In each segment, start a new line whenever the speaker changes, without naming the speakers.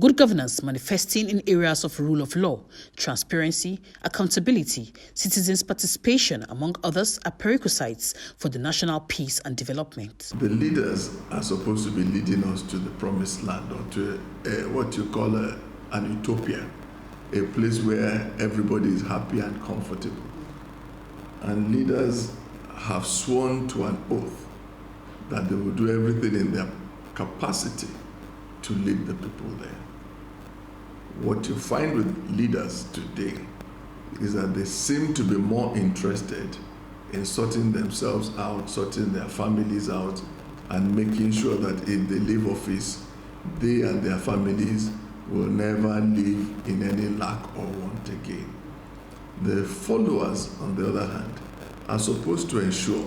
Good governance manifesting in areas of rule of law, transparency, accountability, citizens' participation, among others, are prerequisites for the national peace and development.
The leaders are supposed to be leading us to the promised land, or to what you call an utopia, a place where everybody is happy and comfortable. And leaders have sworn to an oath that they will do everything in their capacity to lead the people there. What you find with leaders today is that they seem to be more interested in sorting themselves out, sorting their families out, and making sure that if they leave office, they and their families will never live in any lack or want again. The followers, on the other hand, are supposed to ensure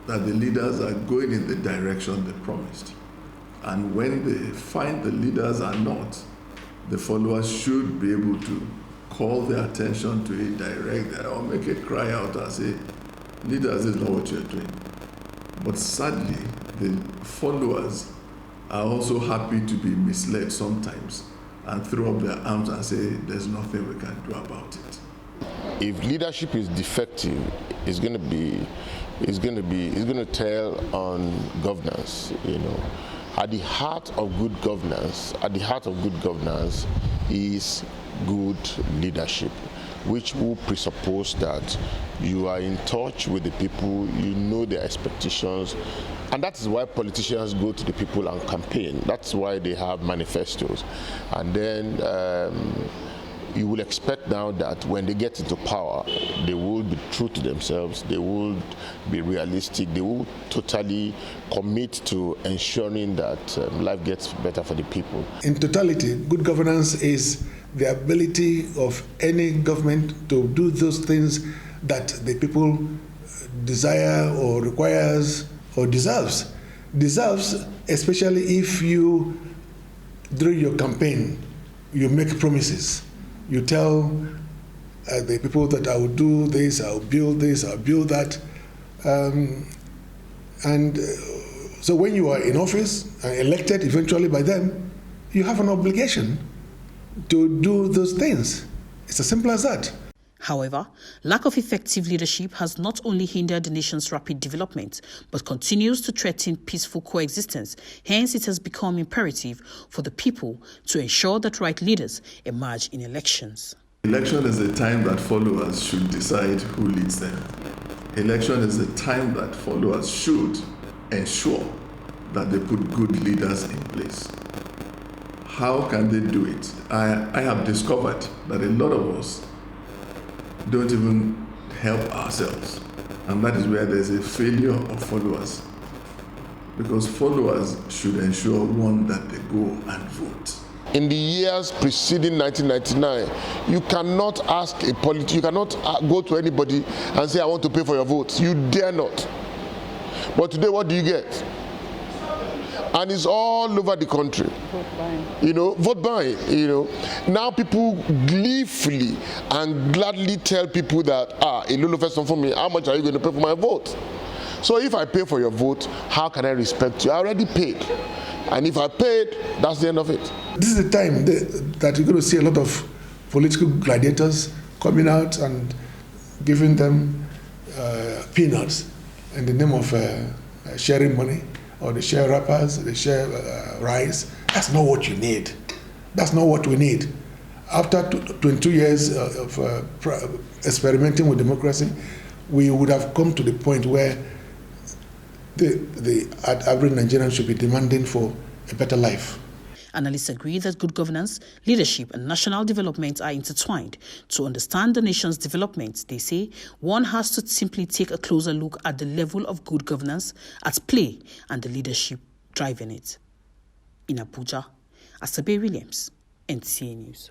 that the leaders are going in the direction they promised. And when they find the leaders are not, the followers should be able to call their attention to it, direct that, or make a cry out and say, leaders, this is not what you're doing. But sadly, the followers are also happy to be misled sometimes and throw up their arms and say, there's nothing we can do about it.
If leadership is defective, it's going to tell on governance, At the heart of good governance, is good leadership, which will presuppose that you are in touch with the people, you know their expectations, and that is why politicians go to the people and campaign. That's why they have manifestos. And then you will expect now that when they get into power, they will be true to themselves, they will be realistic, they will totally commit to ensuring that life gets better for the people.
In totality, good governance is the ability of any government to do those things that the people desire or requires or deserves. Deserves, especially if you, during your campaign, you make promises. You tell the people that I will do this, I'll build this, I'll build that. So when you are in office and elected eventually by them, you have an obligation to do those things. It's as simple as that.
However, lack of effective leadership has not only hindered the nation's rapid development, but continues to threaten peaceful coexistence. Hence, it has become imperative for the people to ensure that right leaders emerge in elections.
Election is a time that followers should decide who leads them. Election is a time that followers should ensure that they put good leaders in place. How can they do it? I have discovered that a lot of us don't even help ourselves. And that is where there's a failure of followers. Because followers should ensure, one, that they go and vote.
In the years preceding 1999, you cannot ask a politician, you cannot go to anybody and say, I want to pay for your vote. You dare not. But today, what do you get? And it's all over the country. Vote buying. Now people gleefully and gladly tell people that, a little first for me, how much are you going to pay for my vote? So if I pay for your vote, how can I respect you? I already paid. And if I paid, that's the end of it.
This is the time that you're going to see a lot of political gladiators coming out and giving them peanuts in the name of sharing money. Or they share wrappers, they share rice. That's not what you need. That's not what we need. After 22 years of experimenting with democracy, we would have come to the point where the average Nigerian should be demanding for a better life.
Analysts agree that good governance, leadership, and national development are intertwined. To understand the nation's development, they say, one has to simply take a closer look at the level of good governance at play and the leadership driving it. In Abuja, Asabe Williams, NTA News.